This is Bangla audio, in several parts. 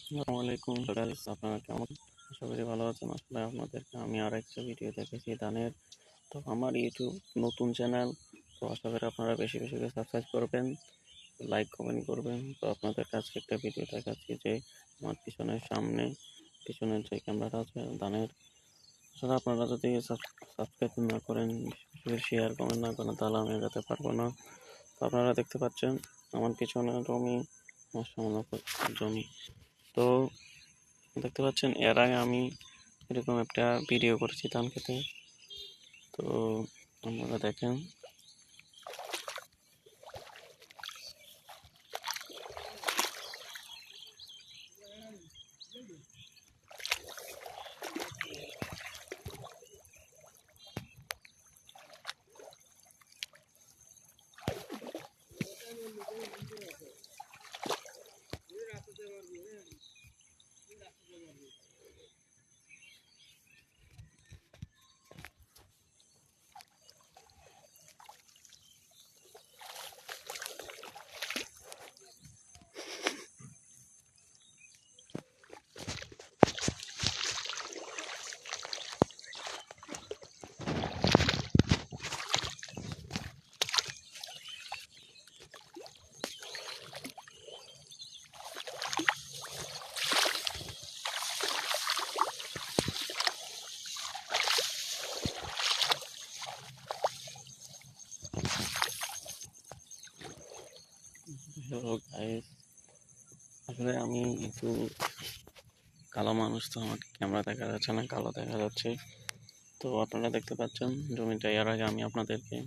আসসালামু আলাইকুম গাইস, আপনারা কেমন? আশা করি ভালো আছেন। আসলে আপনাদেরকে আমি আরেকটা ভিডিও দেখেছি ধানের। তো আমার ইউটিউব নতুন চ্যানেল, তো আশা করি আপনারা বেশি বেশি করে সাবস্ক্রাইব করবেন, লাইক কমেন্ট করবেন। তো আপনাদের কাছে একটা ভিডিও দেখাচ্ছি যে আমার পিছনের যে ক্যামেরাটা আছে ধানের। আসলে আপনারা যদি সাবস্ক্রাইব না করেন, বেশি বেশি শেয়ার কমেন্ট না করেন, তাহলে আমি এগোতে পারবো না। তো আপনারা দেখতে পাচ্ছেন আমার পিছনে জমি, মাশাআল্লাহ জমি। তো দেখতে পাচ্ছেন এর আগে আমি এরকম একটা ভিডিও করেছি ধান খেতে। তো আপনারা দেখেন। হ্যালো গাইস, আসলে আমি একটু কালো মানুষ, তো আমার ক্যামেরা দেখা যাচ্ছে না, কালো দেখা যাচ্ছে। তো আপনারা দেখতে পাচ্ছেন জমিটা এর আগে আমি আপনাদেরকে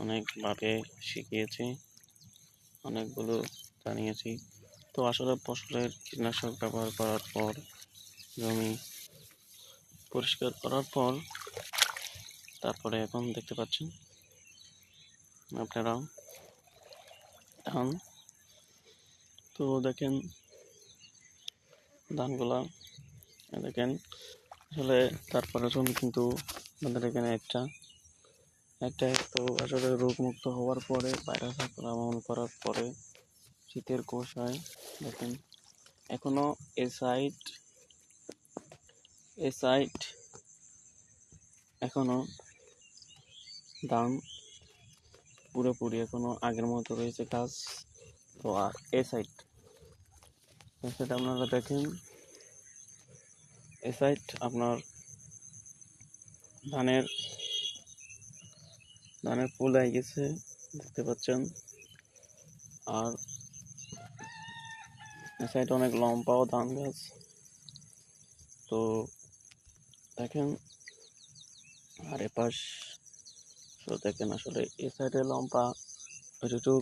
অনেকভাবে শিখিয়েছি, অনেকগুলো জানিয়েছি। তো আসলে ফসলের কীটনাশক ব্যবহার করার পর, জমি পরিষ্কার করার পর, তারপরে এখন দেখতে পাচ্ছেন আপনারা ধান। তো দেখেন ধানগুলা, দেখেন আসলে তারপরে জমি কিন্তু আমাদের এখানে একটা তো আসলে রোগমুক্ত হওয়ার পরে, ভাইরাস আক্রমণ করার পরে শীতের কুয়াশায় দেখেন এখনো এ সাইড এখনো ধান পুরোপুরি এখনো আগের মতো রয়েছে গাছ। তো আর এ সাইড আপনারা দেখেন, এ সাইড আপনার ধানের ধানের ফুল হয়ে গেছে, দেখতে পাচ্ছেন। আর এ সাইড অনেক লম্বাও ধান গাছ। তো দেখেন, আর এপাশ তো দেখেন আসলে এ সাইডে লম্বা ওইটুকু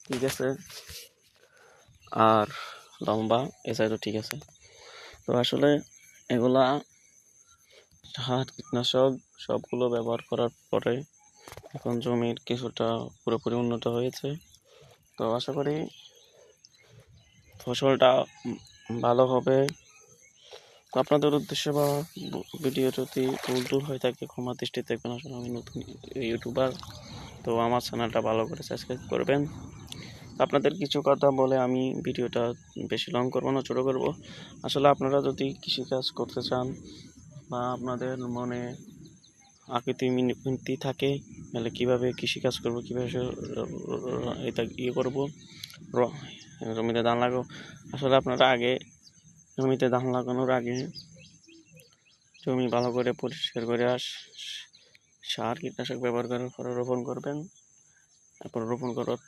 ঠিক আছে, আর লম্বা এ সাইডও ঠিক আছে। তো আসলে এগুলা সার কীটনাশক সবগুলো ব্যবহার করার পরে এখন জমির কিছুটা পুরোপুরি উন্নত হয়েছে। তো আশা করি ফসলটা ভালো হবে। তো আপনাদের উদ্দেশ্যে বা ভিডিও যদি ভুল টুল হয়ে থাকে ক্ষমা দৃষ্টিতে দেখবেন। আসলে আমি নতুন ইউটিউবার, তো আমার চ্যানেলটা ভালো করে সাবস্ক্রাইব করবেন। আপনাদের কিছু কথা বলে আমি ভিডিওটা বেশি লং করবো না, ছোটো করবো। আসলে আপনারা যদি কৃষিকাজ করতে চান বা আপনাদের মনে আকৃতি মিনতি থাকে, তাহলে কীভাবে কৃষিকাজ করবো, কীভাবে এটা করবো, জমিতে ধান লাগাবো। আসলে আপনারা আগে জমিতে ধান লাগানোর আগে জমি ভালো করে পরিষ্কার করে সার কীটনাশক ব্যবহার করার পরে রোপণ করবেন। তারপর রোপণ করার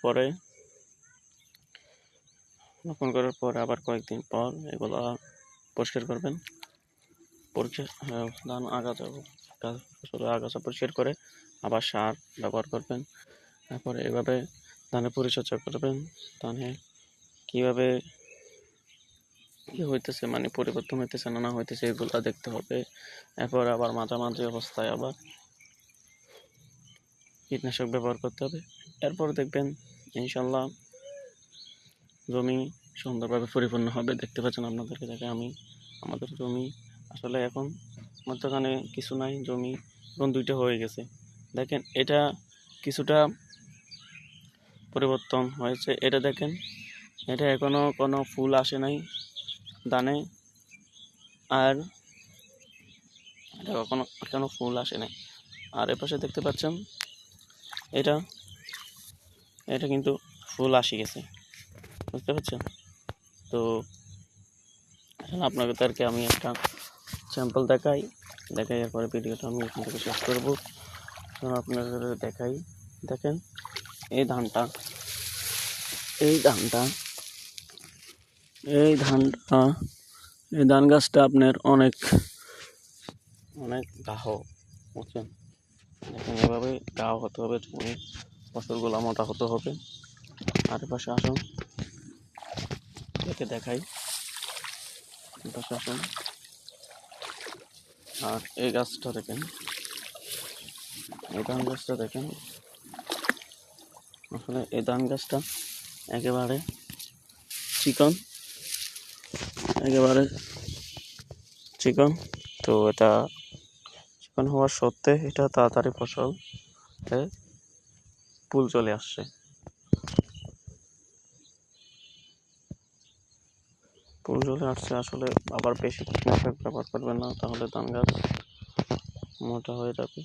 পরে আবার কয়েকদিন পর এগুলা পরিষ্কার করবেন। ধান ফসলের আগাছা পরিষ্কার করে আবার সার ব্যবহার করবেন। তারপরে এভাবে ধানের পরিচর্যা করবেন। ধানে কীভাবে হইতেছে, মানে পরিবর্তন হইতেছে না হইতেছে, এগুলা দেখতে হবে। এরপর আবার মাঝামাঝি অবস্থায় আবার কীটনাশক ব্যবহার করতে হবে। এরপর দেখবেন ইনশাল্লাহ জমি সুন্দরভাবে পরিপূর্ণ হবে। দেখতে পাচ্ছেন, আপনাদেরকে দেখে আমি আমাদের জমি আসলে এখন মধ্যখানে কিছু নাই, জমি এখন 2টা হয়ে গেছে। দেখেন এটা কিছুটা পরিবর্তন হয়েছে, এটা দেখেন, এটা এখনো কোনো ফুল আসে নাই, দানে আর এটা এখনো ফুল আসে নাই। আর এপাশে দেখতে পাচ্ছেন এটা এটা কিন্তু ফুল আসি গেছে, বুঝতে পারছেন? তো এখন আপনাদেরকে আমি একটা স্যাম্পল দেখাই এরপরে ভিডিওটা আমি এখান থেকে শেষ করবো। আপনাদের দেখাই, দেখেন এই ধানটা এই ধানটা এই ধানটা এই ধান গাছটা আপনার অনেক অনেক গাহ, বুঝছেন? দেখেন এভাবে গাহ হতে হবে, অনেক ফসলগুলো মোটা হতে হবে। আর পাশে আসুন, দেখে দেখাই, পাশে আসুন। আর এই গাছটা দেখেন, এই ধান গাছটা দেখেন, আসলে এই ধান গাছটা একেবারে চিকন, একেবারে চিকন। তো এটা চিকন হওয়ার সত্ত্বে এটা তাড়াতাড়ি ফসল ফুল চলে আসছে। ফুল চলে আসছে, আসলে আবার বেশি কীটনাশক ব্যবহার করবেন না, তাহলে ধান গাছ মোটা হয়ে যাবে।